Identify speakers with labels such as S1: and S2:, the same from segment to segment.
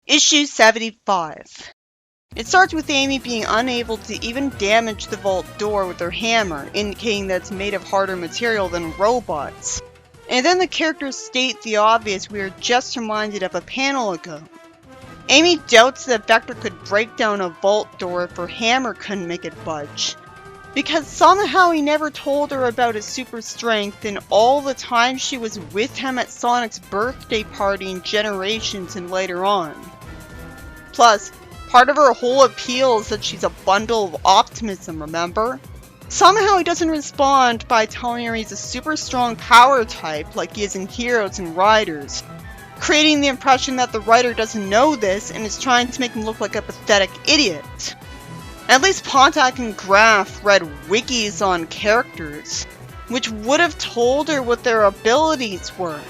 S1: Issue 75. It starts with Amy being unable to even damage the vault door with her hammer, indicating that it's made of harder material than robots. And then the characters state the obvious we are just reminded of a panel ago. Amy doubts that Vector could break down a vault door if her hammer couldn't make it budge, because somehow he never told her about his super strength in all the time she was with him at Sonic's birthday party in Generations and later on. Plus, part of her whole appeal is that she's a bundle of optimism, remember? Somehow he doesn't respond by telling her he's a super strong power type like he is in Heroes and Riders, creating the impression that the writer doesn't know this and is trying to make him look like a pathetic idiot. At least Pontac and Graf read wikis on characters, which would have told her what their abilities were.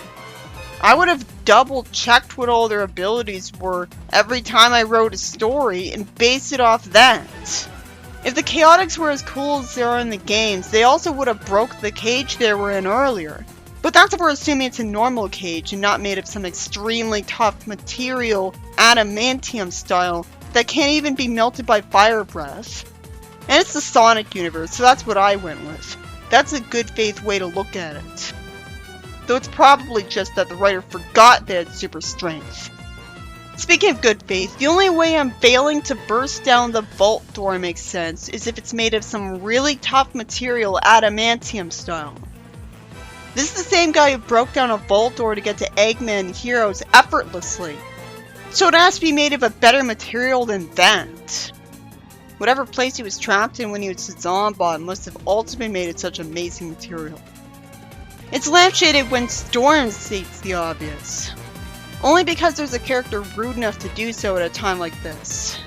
S1: I would have double-checked what all their abilities were every time I wrote a story and based it off that. If the Chaotix were as cool as they are in the games, they also would have broke the cage they were in earlier. But that's if we're assuming it's a normal cage and not made of some extremely tough material, adamantium style, that can't even be melted by fire breath. And it's the Sonic universe, so that's what I went with. That's a good faith way to look at it. Though it's probably just that the writer forgot they had super strength. Speaking of good faith, the only way I'm failing to burst down the vault door makes sense is if it's made of some really tough material, adamantium style. This is the same guy who broke down a vault door to get to Eggman and Heroes effortlessly. So it has to be made of a better material than that. Whatever place he was trapped in when he was a Zombot must have also been made of such amazing material. It's lampshaded when Storm states the obvious. Only because there's a character rude enough to do so at a time like this.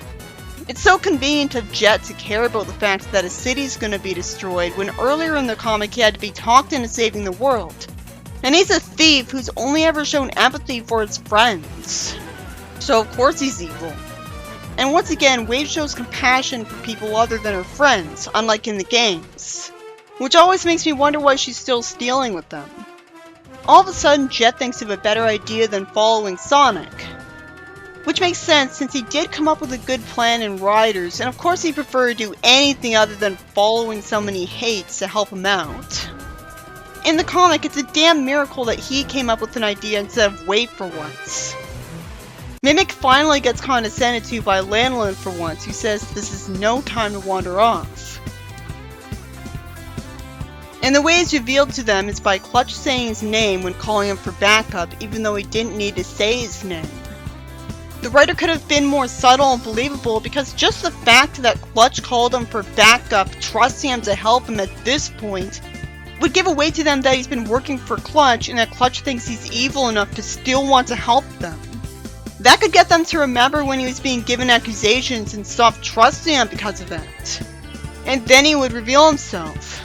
S1: It's so convenient of Jet to care about the fact that a city's gonna be destroyed when earlier in the comic he had to be talked into saving the world. And he's a thief who's only ever shown empathy for his friends. So of course he's evil. And once again, Wave shows compassion for people other than her friends, unlike in the games. Which always makes me wonder why she's still stealing with them. All of a sudden, Jet thinks of a better idea than following Sonic. Which makes sense since he did come up with a good plan in Riders, and of course he'd prefer to do anything other than following someone he hates to help him out. In the comic, it's a damn miracle that he came up with an idea instead of Wave for once. Mimic finally gets condescended to by Lanolin for once, who says this is no time to wander off. And the way it's revealed to them is by Clutch saying his name when calling him for backup, even though he didn't need to say his name. The writer could have been more subtle and believable because just the fact that Clutch called him for backup, trusting him to help him at this point, would give away to them that he's been working for Clutch and that Clutch thinks he's evil enough to still want to help them. That could get them to remember when he was being given accusations and stop trusting him because of that. And then he would reveal himself.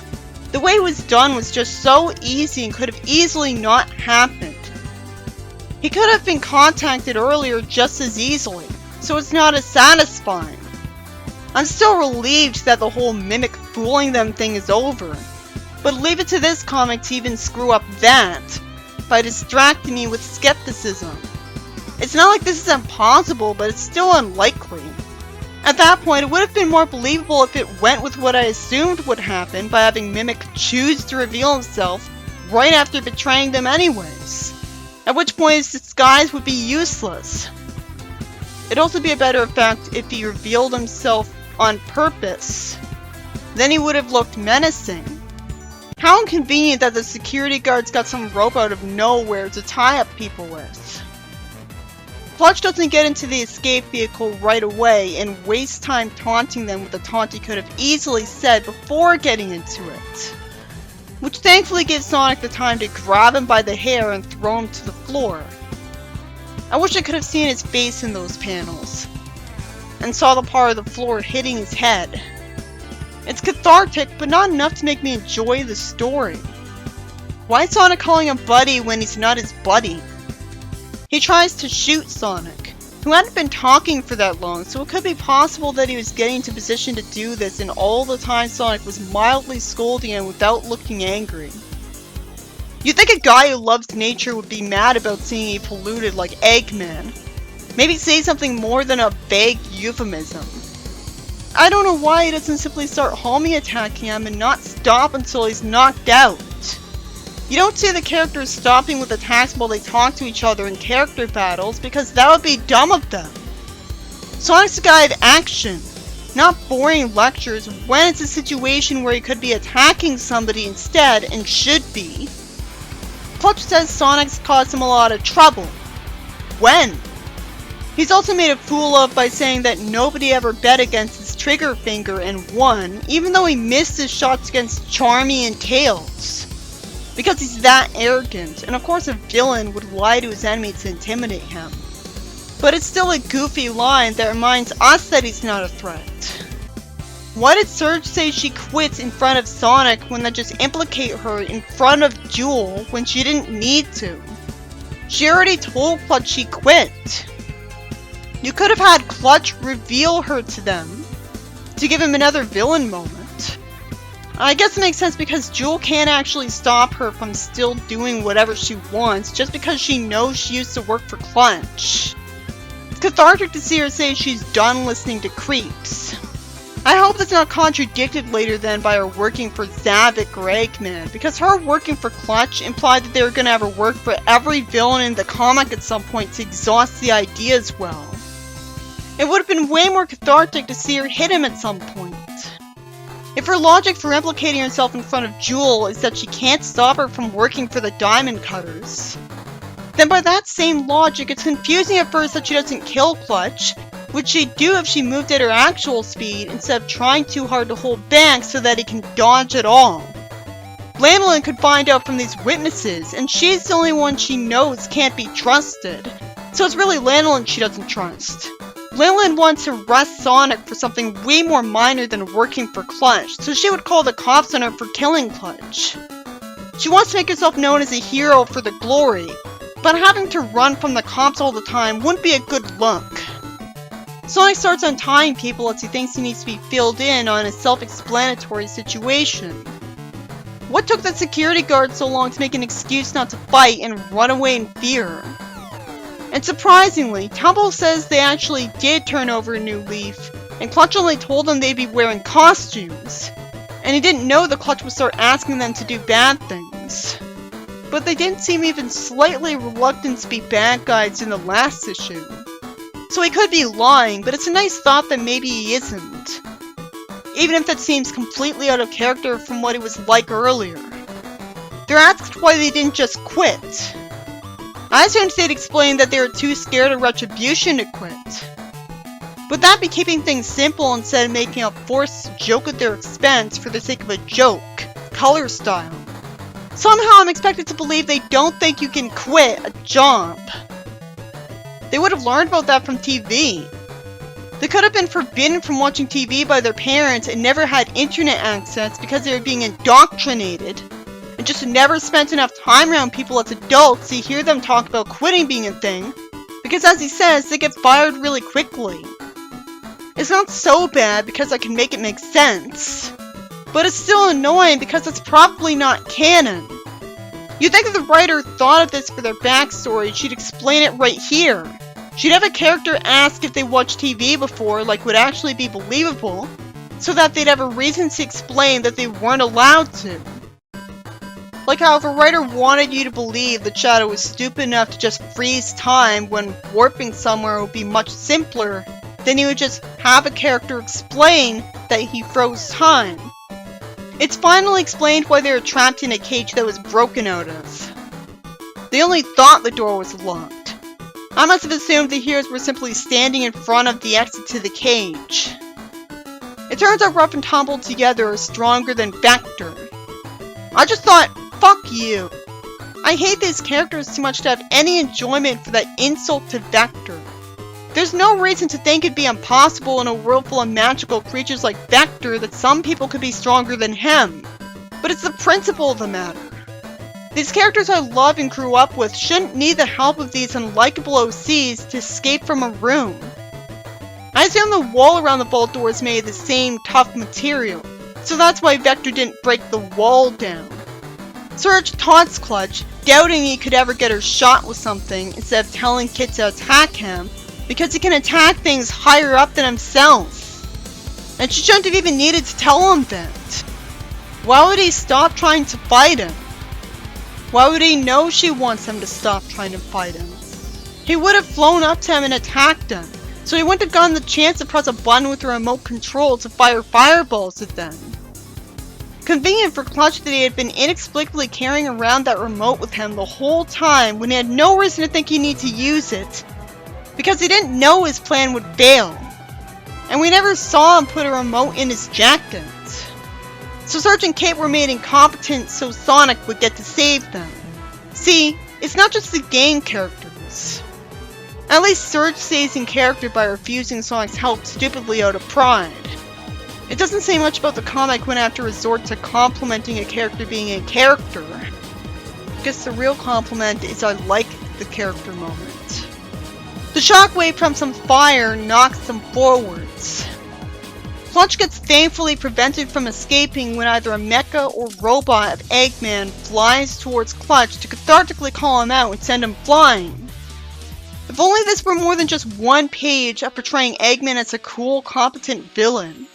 S1: The way it was done was just so easy and could have easily not happened. He could have been contacted earlier just as easily, so it's not as satisfying. I'm still relieved that the whole Mimic fooling them thing is over, but leave it to this comic to even screw up that by distracting me with skepticism. It's not like this is impossible, but it's still unlikely. At that point, it would have been more believable if it went with what I assumed would happen by having Mimic choose to reveal himself right after betraying them anyways. At which point his disguise would be useless. It'd also be a better effect if he revealed himself on purpose. Then he would have looked menacing. How inconvenient that the security guards got some rope out of nowhere to tie up people with. Clutch doesn't get into the escape vehicle right away and waste time taunting them with a taunt he could have easily said before getting into it. Which thankfully gives Sonic the time to grab him by the hair and throw him to the floor. I wish I could have seen his face in those panels, and saw the part of the floor hitting his head. It's cathartic, but not enough to make me enjoy the story. Why is Sonic calling him Buddy when he's not his buddy? He tries to shoot Sonic, who hadn't been talking for that long, so it could be possible that he was getting into position to do this and all the time Sonic was mildly scolding him without looking angry. You'd think a guy who loves nature would be mad about seeing he polluted like Eggman. Maybe say something more than a vague euphemism. I don't know why he doesn't simply start homing attacking him and not stop until he's knocked out. You don't see the characters stopping with attacks while they talk to each other in character battles because that would be dumb of them. Sonic's a guy of action, not boring lectures when it's a situation where he could be attacking somebody instead and should be. Clutch says Sonic's caused him a lot of trouble. When? He's also made a fool of by saying that nobody ever bet against his trigger finger and won, even though he missed his shots against Charmy and Tails. Because he's that arrogant, and of course a villain would lie to his enemy to intimidate him. But it's still a goofy line that reminds us that he's not a threat. Why did Serge say she quit in front of Sonic when that just implicate her in front of Jewel when she didn't need to? She already told Clutch she quit. You could have had Clutch reveal her to them to give him another villain moment. I guess it makes sense because Jewel can't actually stop her from still doing whatever she wants just because she knows she used to work for Clutch. It's cathartic to see her say she's done listening to creeps. I hope that's not contradicted later then by her working for Zavik or Eggman, because her working for Clutch implied that they were going to have her work for every villain in the comic at some point to exhaust the idea as well. It would have been way more cathartic to see her hit him at some point. If her logic for implicating herself in front of Jewel is that she can't stop her from working for the Diamond Cutters, then by that same logic it's confusing at first that she doesn't kill Clutch, which she'd do if she moved at her actual speed instead of trying too hard to hold back so that he can dodge at all. Lanolin could find out from these witnesses, and she's the only one she knows can't be trusted, so it's really Lanolin she doesn't trust. Lanolin wants to arrest Sonic for something way more minor than working for Clutch, so she would call the cops on her for killing Clutch. She wants to make herself known as a hero for the glory, but having to run from the cops all the time wouldn't be a good look. Sonic starts untying people as he thinks he needs to be filled in on a self-explanatory situation. What took the security guard so long to make an excuse not to fight and run away in fear? And surprisingly, Tumble says they actually did turn over a new leaf, and Clutch only told them they'd be wearing costumes. And he didn't know that Clutch would start asking them to do bad things. But they didn't seem even slightly reluctant to be bad guys in the last issue. So he could be lying, but it's a nice thought that maybe he isn't. Even if that seems completely out of character from what it was like earlier. They're asked why they didn't just quit. I assumed they'd explain that they were too scared of retribution to quit. Would that be keeping things simple instead of making a forced joke at their expense for the sake of a joke, color style? Somehow I'm expected to believe they don't think you can quit a job. They would have learned about that from TV. They could have been forbidden from watching TV by their parents and never had internet access because they were being indoctrinated, and just never spent enough time around people as adults to hear them talk about quitting being a thing, because as he says, they get fired really quickly. It's not so bad because I can make it make sense, but it's still annoying because it's probably not canon. You'd think if the writer thought of this for their backstory, she'd explain it right here. She'd have a character ask if they watched TV before, like would actually be believable, so that they'd have a reason to explain that they weren't allowed to. Like how if a writer wanted you to believe that Shadow was stupid enough to just freeze time when warping somewhere would be much simpler, then you would just have a character explain that he froze time. It's finally explained why they were trapped in a cage that was broken out of. They only thought the door was locked. I must have assumed the heroes were simply standing in front of the exit to the cage. It turns out Rough and Tumble together are stronger than Vector. I just thought, fuck you. I hate these characters too much to have any enjoyment for that insult to Vector. There's no reason to think it'd be impossible in a world full of magical creatures like Vector that some people could be stronger than him. But it's the principle of the matter. These characters I love and grew up with shouldn't need the help of these unlikable OCs to escape from a room. I assume the wall around the vault door is made of the same tough material, so that's why Vector didn't break the wall down. Serge taunts Clutch, doubting he could ever get her shot with something instead of telling Kit to attack him, because he can attack things higher up than himself. And she shouldn't have even needed to tell him that. Why would he stop trying to fight him? Why would he know she wants him to stop trying to fight him? He would have flown up to him and attacked him, so he wouldn't have gotten the chance to press a button with a remote control to fire fireballs at them. Convenient for Clutch that he had been inexplicably carrying around that remote with him the whole time when he had no reason to think he needed to use it, because he didn't know his plan would fail. And we never saw him put a remote in his jacket. So Serge and Kit were made incompetent so Sonic would get to save them. See, it's not just the game characters. At least Serge stays in character by refusing Sonic's help stupidly out of pride. It doesn't say much about the comic when I have to resort to complimenting a character being a character. I guess the real compliment is I like the character moment. The shockwave from some fire knocks them forwards. Clutch gets thankfully prevented from escaping when either a mecha or robot of Eggman flies towards Clutch to cathartically call him out and send him flying. If only this were more than just one page of portraying Eggman as a cool, competent villain.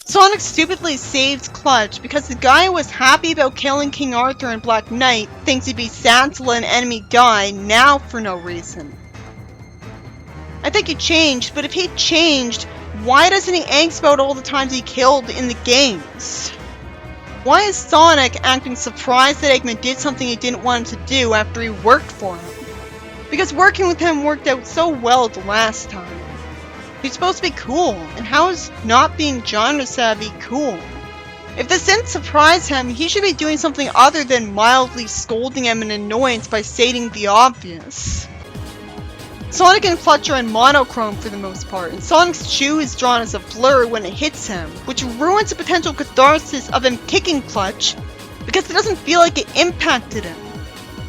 S1: Sonic stupidly saves Clutch because the guy who was happy about killing King Arthur and Black Knight thinks he'd be sad to let an enemy die now for no reason. I think he changed, but if he changed, why doesn't he angst about all the times he killed in the games? Why is Sonic acting surprised that Eggman did something he didn't want him to do after he worked for him? Because working with him worked out so well the last time. He's supposed to be cool, and how is not being genre savvy cool? If this didn't surprise him, he should be doing something other than mildly scolding him in annoyance by stating the obvious. Sonic and Clutch are in monochrome for the most part, and Sonic's shoe is drawn as a blur when it hits him, which ruins the potential catharsis of him kicking Clutch, because it doesn't feel like it impacted him.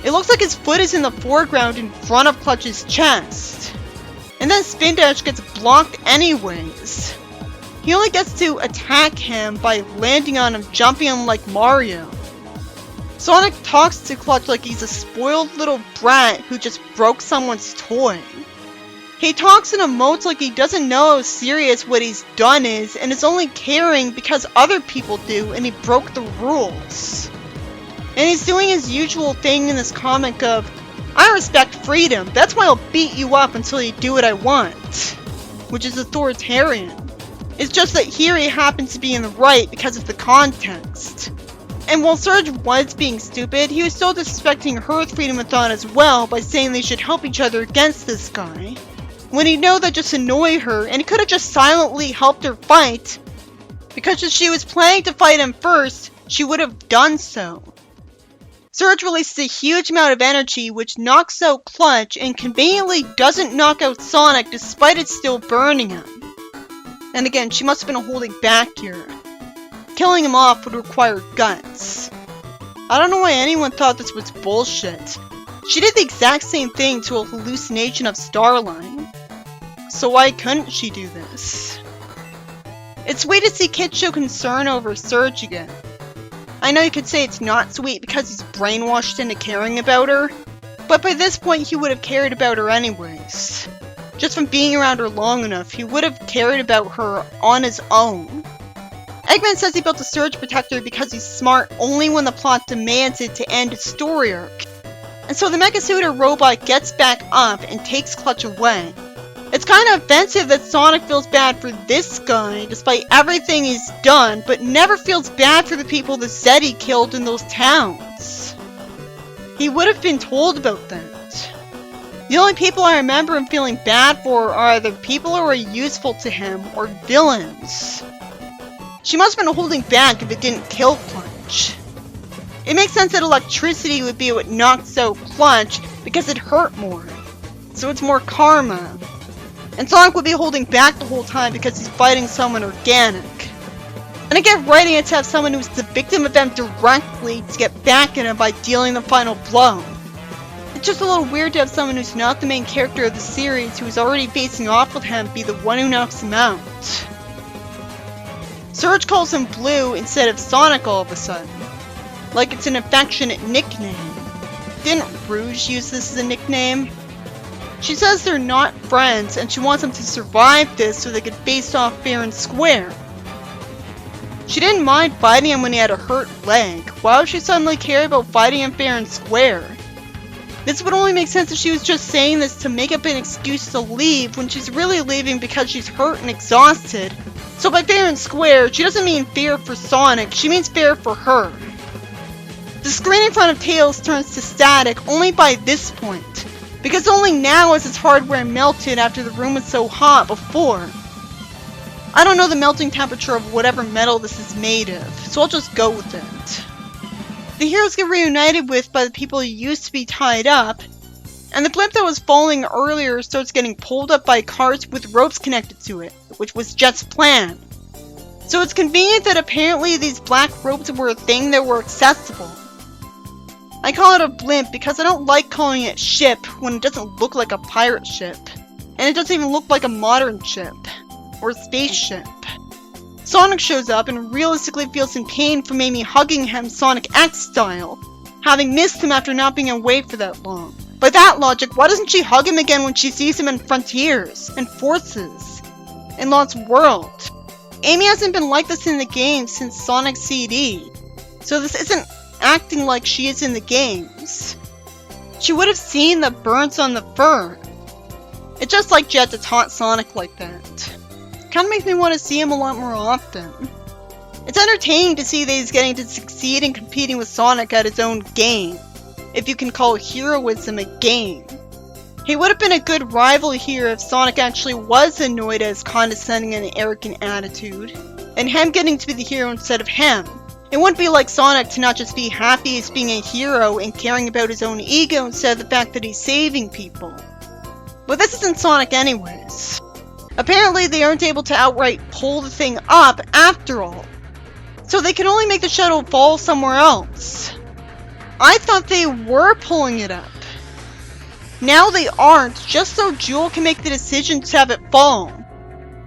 S1: It looks like his foot is in the foreground in front of Clutch's chest. And then Spin Dash gets blocked anyways. He only gets to attack him by landing on him, jumping him like Mario. Sonic talks to Clutch like he's a spoiled little brat who just broke someone's toy. He talks and emotes like he doesn't know how serious what he's done is and is only caring because other people do and he broke the rules. And he's doing his usual thing in this comic of, I respect freedom, that's why I'll beat you up until you do what I want. Which is authoritarian. It's just that here he happens to be in the right because of the context. And while Serge was being stupid, he was still disrespecting her freedom of thought as well by saying they should help each other against this guy. When he knew that just annoyed her, and he could have just silently helped her fight. Because if she was planning to fight him first, she would have done so. Serge releases a huge amount of energy which knocks out Clutch and conveniently doesn't knock out Sonic despite it still burning him. And again, she must have been holding back here. Killing him off would require guts. I don't know why anyone thought this was bullshit. She did the exact same thing to a hallucination of Starline. So why couldn't she do this? It's sweet to see Kit show concern over Serge again. I know you could say it's not sweet because he's brainwashed into caring about her, but by this point he would have cared about her anyways. Just from being around her long enough, he would have cared about her on his own. Eggman says he built a Surge Protector because he's smart only when the plot demands it to end its story arc. And so the Mecha Suit or robot gets back up and takes Clutch away. It's kind of offensive that Sonic feels bad for this guy despite everything he's done, but never feels bad for the people the Zeddy killed in those towns. He would have been told about that. The only people I remember him feeling bad for are either people who are useful to him or villains. She must have been holding back if it didn't kill Clutch. It makes sense that electricity would be what knocks out Clutch because it hurt more. So it's more karma. And Sonic would be holding back the whole time because he's fighting someone organic. And I get writing it to have someone who's the victim of them directly to get back at him by dealing the final blow. It's just a little weird to have someone who's not the main character of the series who is already facing off with him be the one who knocks him out. Serge calls him Blue instead of Sonic all of a sudden. Like it's an affectionate nickname. Didn't Rouge use this as a nickname? She says they're not friends and she wants them to survive this so they could face off fair and square. She didn't mind fighting him when he had a hurt leg. Why would she suddenly care about fighting him fair and square? This would only make sense if she was just saying this to make up an excuse to leave when she's really leaving because she's hurt and exhausted. So by fair and square, she doesn't mean fair for Sonic, she means fair for her. The screen in front of Tails turns to static only by this point, because only now is its hardware melted after the room was so hot before. I don't know the melting temperature of whatever metal this is made of, so I'll just go with it. The heroes get reunited with by the people who used to be tied up, and the blimp that was falling earlier starts getting pulled up by carts with ropes connected to it, which was Jet's plan. So it's convenient that apparently these black ropes were a thing that were accessible. I call it a blimp because I don't like calling it ship when it doesn't look like a pirate ship, and it doesn't even look like a modern ship, or spaceship. Sonic shows up and realistically feels in pain from Amy hugging him Sonic X style, having missed him after not being away for that long. By that logic, why doesn't she hug him again when she sees him in Frontiers, and Forces, in Lost World? Amy hasn't been like this in the game since Sonic CD, so this isn't acting like she is in the games. She would have seen the burns on the fur. It's just like Jet to taunt Sonic like that. Kinda makes me want to see him a lot more often. It's entertaining to see that he's getting to succeed in competing with Sonic at his own game, if you can call heroism a game. He would have been a good rival here if Sonic actually was annoyed at his condescending and arrogant attitude, and him getting to be the hero instead of him. It wouldn't be like Sonic to not just be happy as being a hero and caring about his own ego instead of the fact that he's saving people. But this isn't Sonic anyways. Apparently they aren't able to outright pull the thing up after all, so they can only make the shuttle fall somewhere else. I thought they were pulling it up. Now they aren't, just so Jewel can make the decision to have it fall.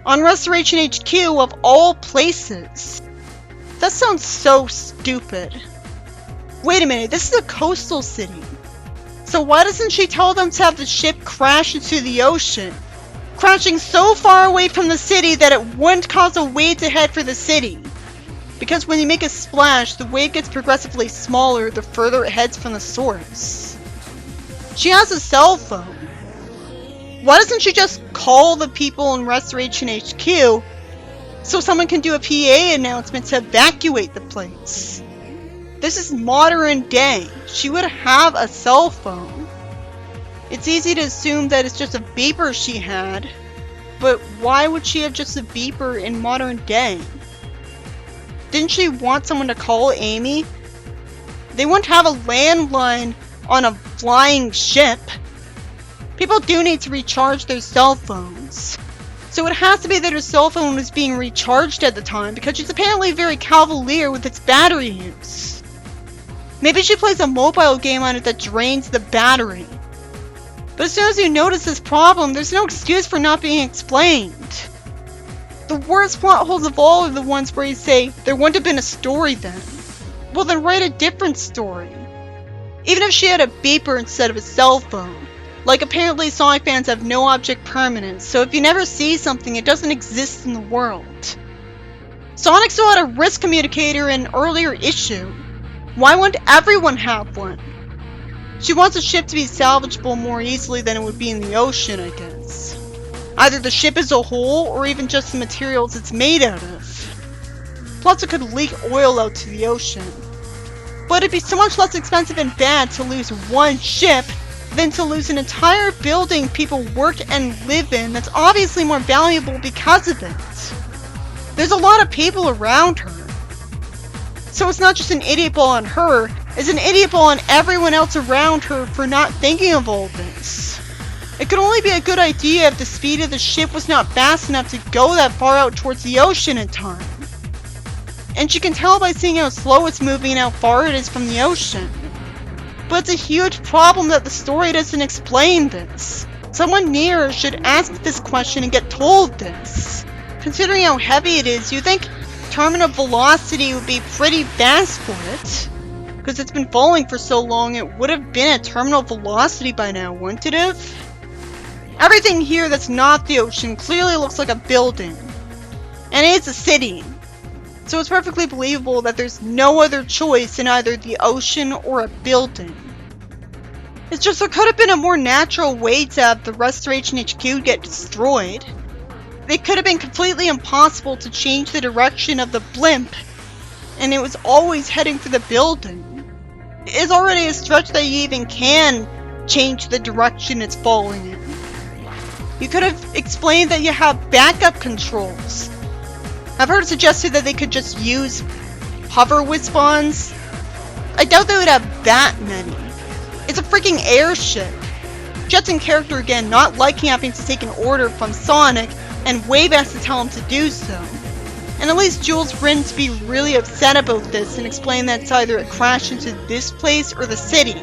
S1: On Restoration HQ of all places. That sounds so stupid. Wait a minute, this is a coastal city. So why doesn't she tell them to have the ship crash into the ocean? Crashing so far away from the city that it wouldn't cause a wave to head for the city. Because when you make a splash, the wave gets progressively smaller the further it heads from the source. She has a cell phone. Why doesn't she just call the people in Restoration HQ so someone can do a PA announcement to evacuate the place? This is modern day. She would have a cell phone. It's easy to assume that it's just a beeper she had, but why would she have just a beeper in modern day? Didn't she want someone to call Amy? They wouldn't have a landline on a flying ship. People do need to recharge their cell phones. So it has to be that her cell phone was being recharged at the time because she's apparently very cavalier with its battery use. Maybe she plays a mobile game on it that drains the battery. But as soon as you notice this problem, there's no excuse for not being explained. The worst plot holes of all are the ones where you say, there wouldn't have been a story then. Well then write a different story. Even if she had a beeper instead of a cell phone. Like apparently Sonic fans have no object permanence, so if you never see something, it doesn't exist in the world. Sonic still had a wrist communicator in an earlier issue. Why wouldn't everyone have one? She wants a ship to be salvageable more easily than it would be in the ocean, I guess. Either the ship as a whole, or even just the materials it's made out of. Plus it could leak oil out to the ocean. But it'd be so much less expensive and bad to lose one ship than to lose an entire building people work and live in that's obviously more valuable because of it. There's a lot of people around her. So it's not just an idiot ball on her, it's an idiot ball on everyone else around her for not thinking of all this. It could only be a good idea if the speed of the ship was not fast enough to go that far out towards the ocean in time. And she can tell by seeing how slow it's moving and how far it is from the ocean. But it's a huge problem that the story doesn't explain this. Someone near her should ask this question and get told this. Considering how heavy it is, you think terminal velocity would be pretty fast for it. Because it's been falling for so long, it would have been at terminal velocity by now, wouldn't it have? Everything here that's not the ocean clearly looks like a building. And it's a city. So it's perfectly believable that there's no other choice in either the ocean or a building. It's just there could have been a more natural way to have the Restoration HQ get destroyed. It could have been completely impossible to change the direction of the blimp, and it was always heading for the building. It's already a stretch that you even can change the direction it's falling in. You could have explained that you have backup controls. I've heard it suggested that they could just use hover whiz-bombs. I doubt they would have that many. It's a freaking airship. Jet's in character again, not liking having to take an order from Sonic, and Wave has to tell him to do so. And at least Jules written to be really upset about this and explain that it's either a crash into this place or the city.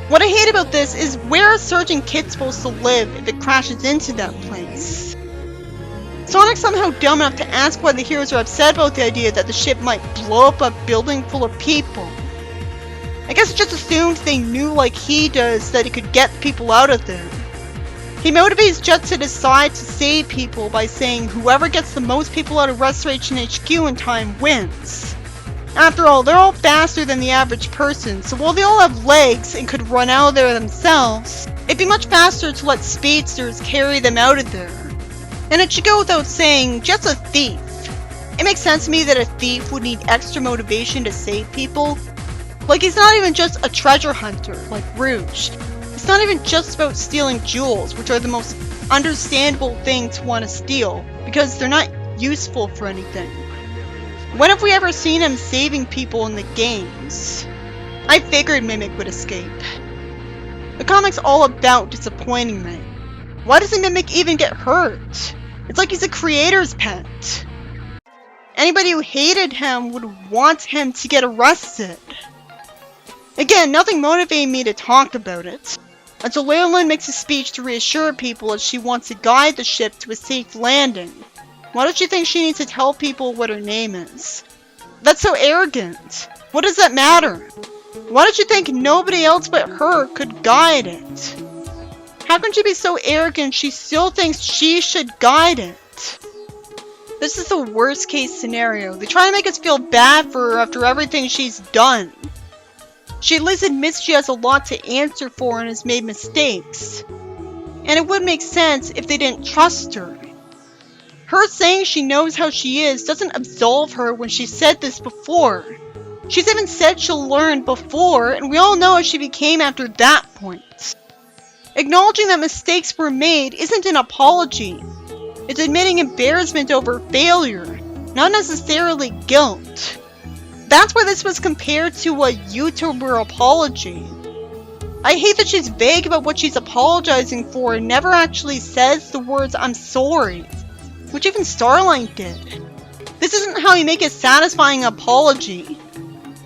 S1: What I hate about this is where is Serge and Kit supposed to live if it crashes into that place? Sonic's somehow dumb enough to ask why the heroes are upset about the idea that the ship might blow up a building full of people. I guess it just assumed they knew like he does that he could get people out of there. He motivates Jet to decide to save people by saying whoever gets the most people out of Restoration HQ in time wins. After all, they're all faster than the average person, so while they all have legs and could run out of there themselves, it'd be much faster to let speedsters carry them out of there. And it should go without saying, Jet's a thief. It makes sense to me that a thief would need extra motivation to save people. Like, he's not even just a treasure hunter, like Rouge. It's not even just about stealing jewels, which are the most understandable thing to want to steal, because they're not useful for anything. When have we ever seen him saving people in the games? I figured Mimic would escape. The comic's all about disappointing me. Why doesn't Mimic even get hurt? It's like he's a creator's pet. Anybody who hated him would want him to get arrested. Again, nothing motivated me to talk about it, until Lanolin makes a speech to reassure people that she wants to guide the ship to a safe landing. Why don't you think she needs to tell people what her name is? That's so arrogant. What does that matter? Why don't you think nobody else but her could guide it? How can she be so arrogant she still thinks she should guide it? This is the worst case scenario. They try to make us feel bad for her after everything she's done. She at least admits she has a lot to answer for and has made mistakes. And it would make sense if they didn't trust her. Her saying she knows how she is doesn't absolve her when she said this before. She's even said she'll learn before, and we all know how she became after that point. Acknowledging that mistakes were made isn't an apology. It's admitting embarrassment over failure, not necessarily guilt. That's why this was compared to a YouTuber apology. I hate that she's vague about what she's apologizing for and never actually says the words "I'm sorry," which even Starline did. This isn't how you make a satisfying apology.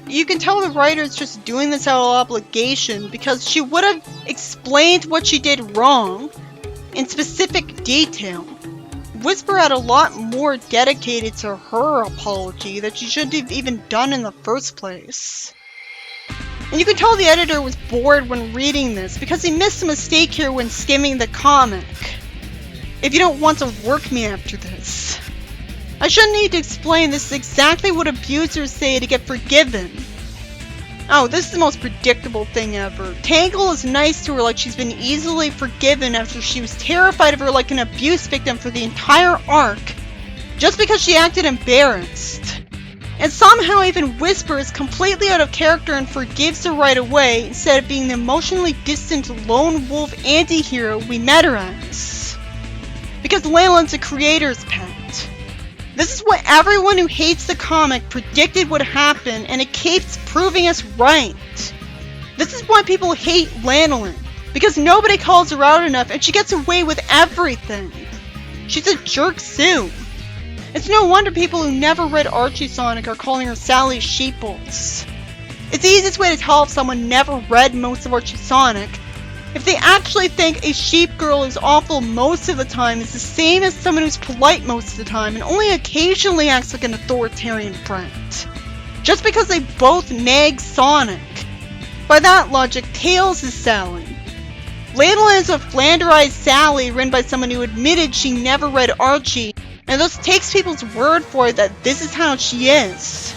S1: You can tell the writer's just doing this out of obligation because she would have explained what she did wrong in specific detail. Whisper had a lot more dedicated to her apology that she shouldn't have even done in the first place. And you can tell the editor was bored when reading this because he missed a mistake here when skimming the comic. If you don't want to work me after this. I shouldn't need to explain this is exactly what abusers say to get forgiven. Oh, this is the most predictable thing ever. Tangle is nice to her like she's been easily forgiven after she was terrified of her like an abuse victim for the entire arc, just because she acted embarrassed. And somehow even Whisper is completely out of character and forgives her right away instead of being the emotionally distant lone wolf anti-hero we met her as. Because Lanolin's a creator's pet. This is what everyone who hates the comic predicted would happen, and it keeps proving us right. This is why people hate Lanolin, because nobody calls her out enough and she gets away with everything. She's a jerk Sue. It's no wonder people who never read Archie Sonic are calling her Sally Sheeples. It's the easiest way to tell if someone never read most of Archie Sonic. If they actually think a sheep girl is awful most of the time, it's the same as someone who's polite most of the time and only occasionally acts like an authoritarian friend. Just because they both nag Sonic. By that logic, Tails is Sally. Lanolin is a flanderized Sally written by someone who admitted she never read Archie, and thus takes people's word for it that this is how she is.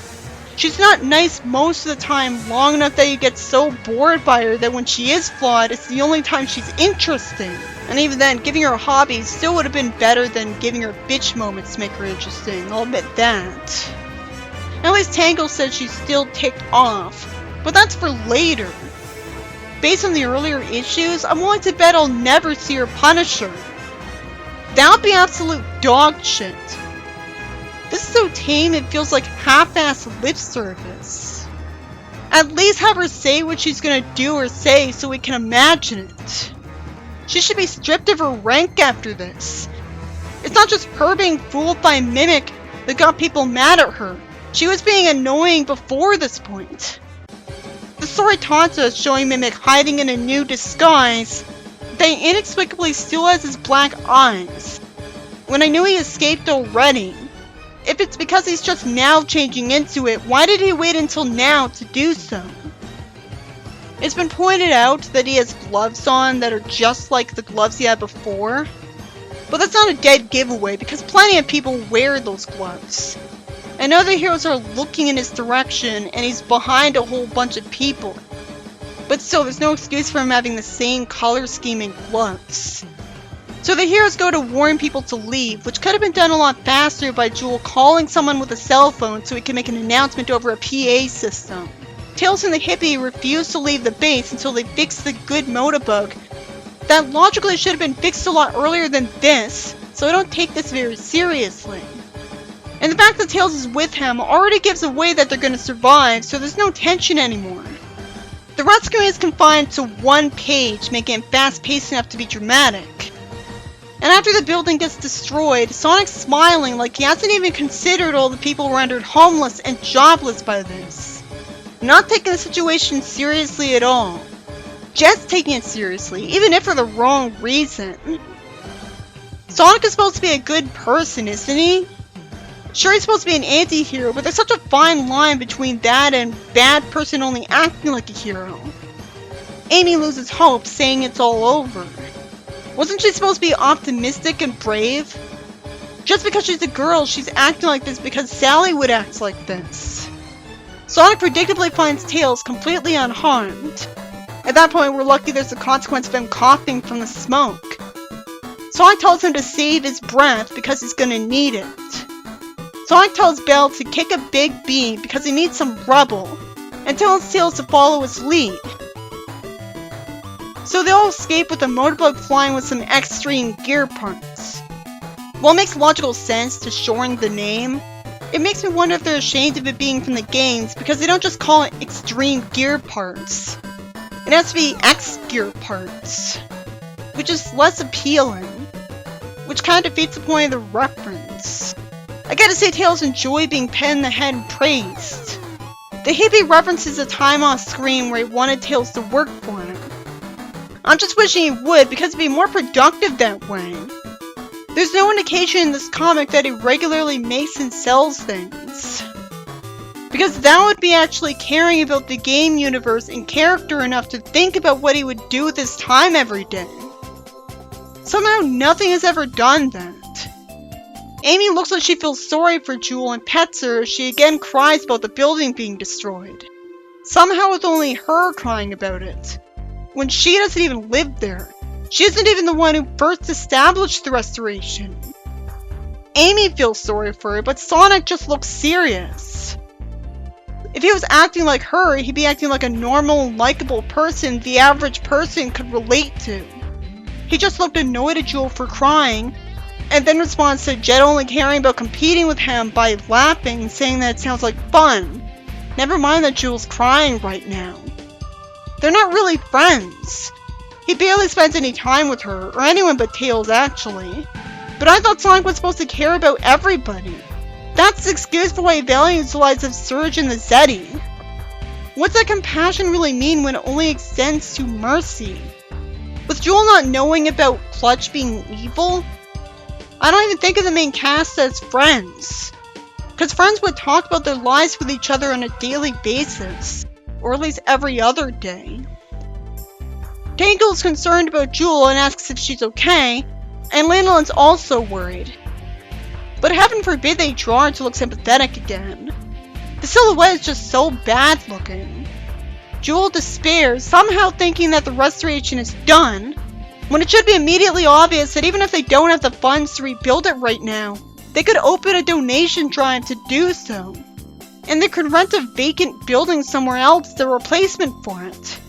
S1: She's not nice most of the time, long enough that you get so bored by her that when she is flawed, it's the only time she's interesting. And even then, giving her hobbies still would have been better than giving her bitch moments to make her interesting, I'll admit that. At least Tangle says she's still ticked off, but that's for later. Based on the earlier issues, I'm willing to bet I'll never see her punish her. That would be absolute dog shit. This is so tame it feels like half-assed lip service. At least have her say what she's gonna do or say so we can imagine it. She should be stripped of her rank after this. It's not just her being fooled by Mimic that got people mad at her. She was being annoying before this point. The story taunts us showing Mimic hiding in a new disguise that inexplicably still has his black eyes, when I knew he escaped already. If it's because he's just now changing into it, why did he wait until now to do so? It's been pointed out that he has gloves on that are just like the gloves he had before, but that's not a dead giveaway because plenty of people wear those gloves. And other heroes are looking in his direction and he's behind a whole bunch of people. But still, there's no excuse for him having the same color scheme and gloves. So the heroes go to warn people to leave, which could have been done a lot faster by Jewel calling someone with a cell phone so he can make an announcement over a PA system. Tails and the hippie refuse to leave the base until they fix the good moda bug. That logically should have been fixed a lot earlier than this, so I don't take this very seriously. And the fact that Tails is with him already gives away that they're going to survive, so there's no tension anymore. The rescuing is confined to one page, making it fast-paced enough to be dramatic. And after the building gets destroyed, Sonic's smiling like he hasn't even considered all the people rendered homeless and jobless by this. Not taking the situation seriously at all. Just taking it seriously, even if for the wrong reason. Sonic is supposed to be a good person, isn't he? Sure, he's supposed to be an anti-hero, but there's such a fine line between that and bad person only acting like a hero. Amy loses hope, saying it's all over. Wasn't she supposed to be optimistic and brave? Just because she's a girl, she's acting like this because Sally would act like this. Sonic predictably finds Tails completely unharmed. At that point, we're lucky there's a consequence of him coughing from the smoke. Sonic tells him to save his breath because he's gonna need it. Sonic tells Belle to kick a big beam because he needs some rubble, and tells Tails to follow his lead. So they all escape with a motorbug flying with some extreme gear parts. While it makes logical sense to shorten the name, it makes me wonder if they're ashamed of it being from the games because they don't just call it extreme gear parts. It has to be X gear parts, which is less appealing, which kind of defeats the point of the reference. I gotta say Tails enjoy being pat in the head and praised. The hippie references a time off screen where he wanted Tails to work for him. I'm just wishing he would because it'd be more productive that way. There's no indication in this comic that he regularly makes and sells things. Because that would be actually caring about the game universe and character enough to think about what he would do with his time every day. Somehow nothing has ever done that. Amy looks like she feels sorry for Jewel and pets her as she again cries about the building being destroyed. Somehow with only her crying about it. When she doesn't even live there. She isn't even the one who first established the restoration. Amy feels sorry for her, but Sonic just looks serious. If he was acting like her, he'd be acting like a normal, likable person the average person could relate to. He just looked annoyed at Jewel for crying, and then responds to Jet only caring about competing with him by laughing, saying that it sounds like fun. Never mind that Jewel's crying right now. They're not really friends. He barely spends any time with her, or anyone but Tails actually. But I thought Sonic was supposed to care about everybody. That's the excuse for why he values the lives of Serge and the Zeddy. What's that compassion really mean when it only extends to mercy? With Jewel not knowing about Clutch being evil, I don't even think of the main cast as friends. Because friends would talk about their lives with each other on a daily basis. Or at least every other day. Tangle's concerned about Jewel and asks if she's okay, and Lanolin's also worried. But heaven forbid they draw her to look sympathetic again. The silhouette is just so bad looking. Jewel despairs, somehow thinking that the restoration is done, when it should be immediately obvious that even if they don't have the funds to rebuild it right now, they could open a donation drive to do so. And they could rent a vacant building somewhere else as a replacement for it.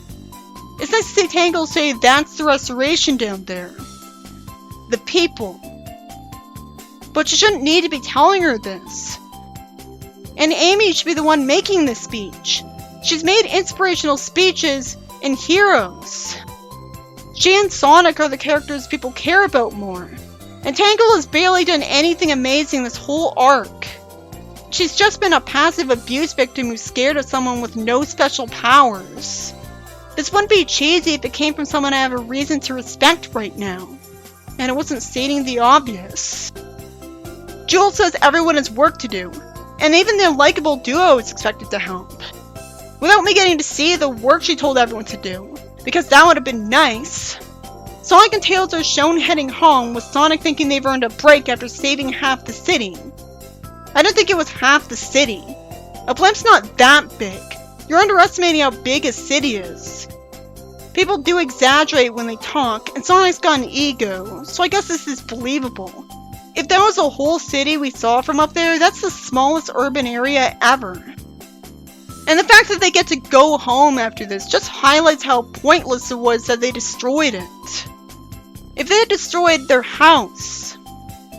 S1: It's nice to see Tangle say that's the restoration down there. The people. But you shouldn't need to be telling her this. And Amy should be the one making this speech. She's made inspirational speeches in Heroes. She and Sonic are the characters people care about more. And Tangle has barely done anything amazing this whole arc. She's just been a passive abuse victim who's scared of someone with no special powers. This wouldn't be cheesy if it came from someone I have a reason to respect right now. And it wasn't stating the obvious. Jewel says everyone has work to do, and even the likable duo is expected to help. Without me getting to see the work she told everyone to do, because that would have been nice. Sonic and Tails are shown heading home, with Sonic thinking they've earned a break after saving half the city. I don't think it was half the city. A blimp's not that big. You're underestimating how big a city is. People do exaggerate when they talk, and Sonic's got an ego, so I guess this is believable. If that was a whole city we saw from up there, that's the smallest urban area ever. And the fact that they get to go home after this just highlights how pointless it was that they destroyed it. If they had destroyed their house,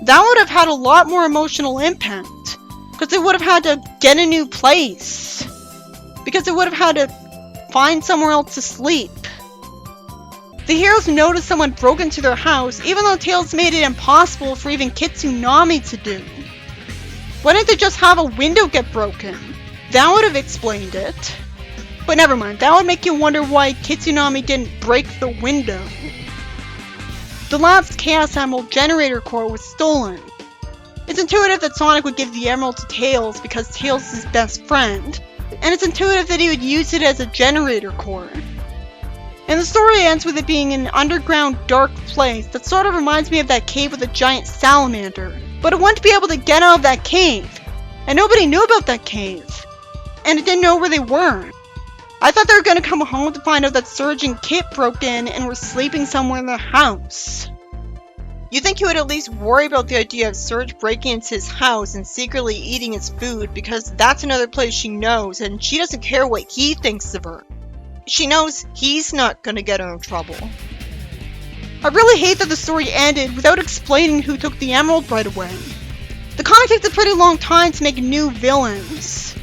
S1: that would have had a lot more emotional impact, because they would have had to get a new place, because they would have had to find somewhere else to sleep. The heroes notice someone broke into their house, even though Tails made it impossible for even Kitsunami to do. Why didn't they just have a window get broken? That would have explained it. But never mind, that would make you wonder why Kitsunami didn't break the window. The lab's Chaos Emerald generator core was stolen. It's intuitive that Sonic would give the emerald to Tails because Tails is his best friend, and it's intuitive that he would use it as a generator core. And the story ends with it being an underground dark place that sort of reminds me of that cave with a giant salamander, but it wouldn't be able to get out of that cave, and nobody knew about that cave, and it didn't know where they were. I thought they were going to come home to find out that Serge and Kit broke in and were sleeping somewhere in their house. You think you would at least worry about the idea of Serge breaking into his house and secretly eating his food, because that's another place she knows, and she doesn't care what he thinks of her. She knows he's not gonna get her in trouble. I really hate that the story ended without explaining who took the emerald right away. The comic takes a pretty long time to make new villains.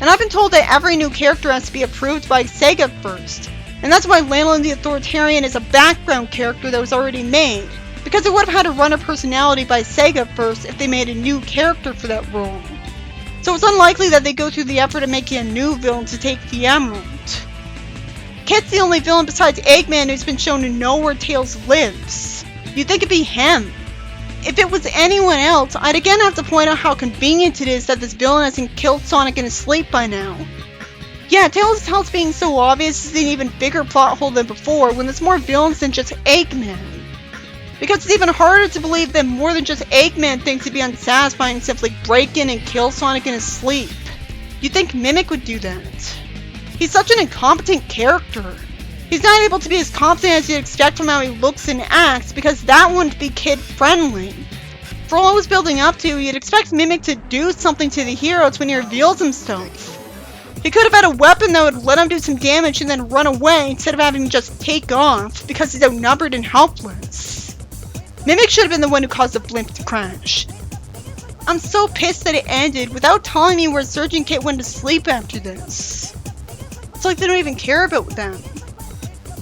S1: And I've been told that every new character has to be approved by Sega first. And that's why Lanolin the Authoritarian is a background character that was already made, because it would have had to run a personality by Sega first if they made a new character for that role. So it's unlikely that they go through the effort of making a new villain to take the emerald. Kit's the only villain besides Eggman who's been shown to know where Tails lives. You'd think it'd be him. If it was anyone else, I'd again have to point out how convenient it is that this villain hasn't killed Sonic in his sleep by now. Yeah, Tails' health being so obvious is an even bigger plot hole than before when there's more villains than just Eggman. Because it's even harder to believe that more than just Eggman thinks it'd be unsatisfying to simply break in and kill Sonic in his sleep. You'd think Mimic would do that. He's such an incompetent character. He's not able to be as competent as you'd expect from how he looks and acts, because that wouldn't be kid-friendly. For all it was building up to, you'd expect Mimic to do something to the heroes when he reveals himself. He could have had a weapon that would let him do some damage and then run away instead of having to just take off because he's outnumbered and helpless. Mimic should have been the one who caused the blimp to crash. I'm so pissed that it ended without telling me where Serge and Kit went to sleep after this. It's like they don't even care about them.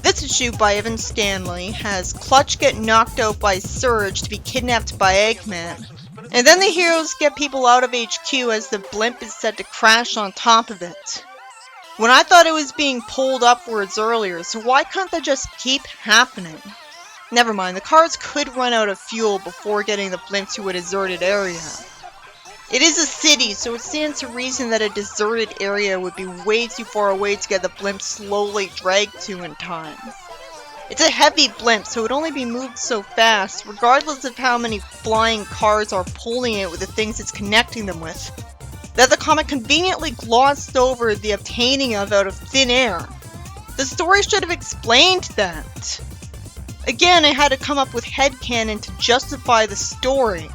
S1: This issue by Evan Stanley has Clutch get knocked out by Serge to be kidnapped by Eggman. And then the heroes get people out of HQ as the blimp is set to crash on top of it. When I thought it was being pulled upwards earlier, so why can't that just keep happening? Never mind, the cars could run out of fuel before getting the blimp to a deserted area. It is a city, so it stands to reason that a deserted area would be way too far away to get the blimp slowly dragged to in time. It's a heavy blimp, so it would only be moved so fast, regardless of how many flying cars are pulling it with the things it's connecting them with, that the comic conveniently glossed over the obtaining of out of thin air. The story should have explained that. Again, I had to come up with headcanon to justify the story.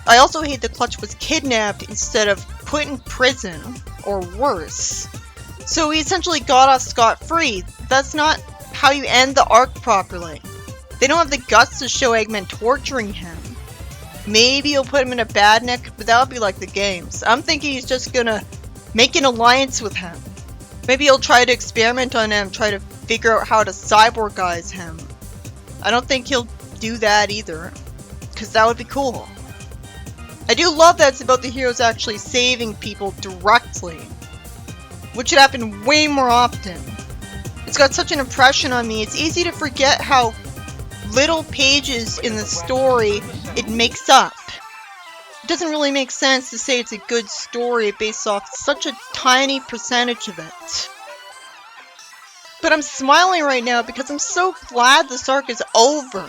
S1: I also hate that Clutch was kidnapped instead of put in prison, or worse. So he essentially got off scot-free. That's not how you end the arc properly. They don't have the guts to show Eggman torturing him. Maybe he'll put him in a bad neck, but that would be like the games. I'm thinking he's just gonna make an alliance with him. Maybe he'll try to experiment on him, try to figure out how to cyborgize him. I don't think he'll do that either, because that would be cool. I do love that it's about the heroes actually saving people directly, which should happen way more often. It's got such an impression on me, it's easy to forget how little pages in the story it makes up. It doesn't really make sense to say it's a good story based off such a tiny percentage of it. But I'm smiling right now because I'm so glad this arc is over.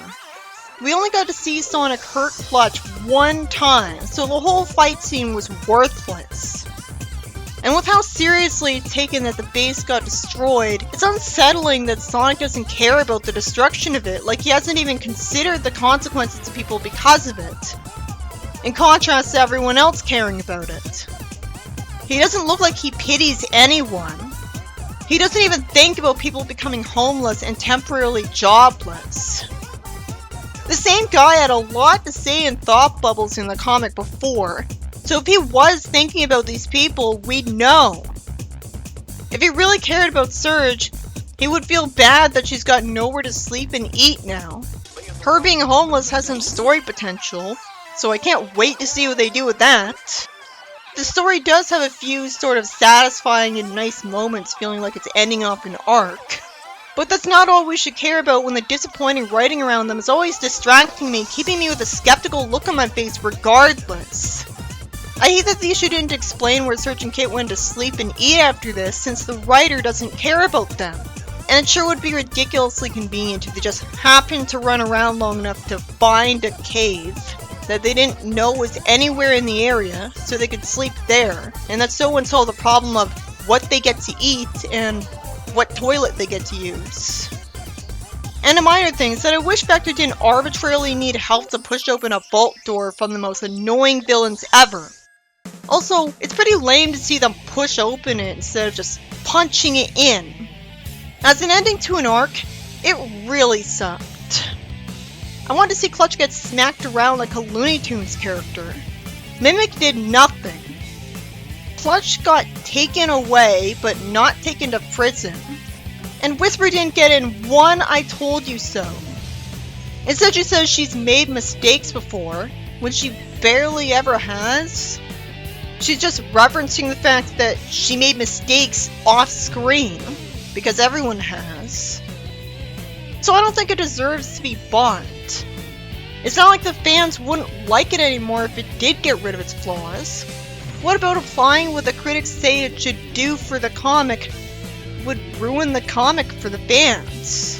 S1: We only got to see Sonic hurt Clutch one time, so the whole fight scene was worthless. And with how seriously it's taken that the base got destroyed, it's unsettling that Sonic doesn't care about the destruction of it, like he hasn't even considered the consequences to people because of it. In contrast to everyone else caring about it. He doesn't look like he pities anyone. He doesn't even think about people becoming homeless and temporarily jobless. The same guy had a lot to say in thought bubbles in the comic before, so if he was thinking about these people, we'd know. If he really cared about Serge, he would feel bad that she's got nowhere to sleep and eat now. Her being homeless has some story potential, so I can't wait to see what they do with that. The story does have a few sort of satisfying and nice moments feeling like it's ending off an arc. But that's not all we should care about when the disappointing writing around them is always distracting me, keeping me with a skeptical look on my face regardless. I hate that they shouldn't explain where Serge and Kit went to sleep and eat after this, since the writer doesn't care about them. And it sure would be ridiculously convenient if they just happened to run around long enough to find a cave that they didn't know was anywhere in the area, so they could sleep there, and that so wouldn't solve the problem of what they get to eat and what toilet they get to use. And a minor thing is that I wish Vector didn't arbitrarily need help to push open a vault door from the most annoying villains ever. Also, it's pretty lame to see them push open it instead of just punching it in. As an ending to an arc, it really sucked. I wanted to see Clutch get smacked around like a Looney Tunes character. Mimic did nothing. Clutch got taken away, but not taken to prison. And Whisper didn't get in one I told you so. Instead she says she's made mistakes before, when she barely ever has. She's just referencing the fact that she made mistakes off screen, because everyone has. So I don't think it deserves to be bought. It's not like the fans wouldn't like it anymore if it did get rid of its flaws. What about applying what the critics say it should do for the comic would ruin the comic for the fans?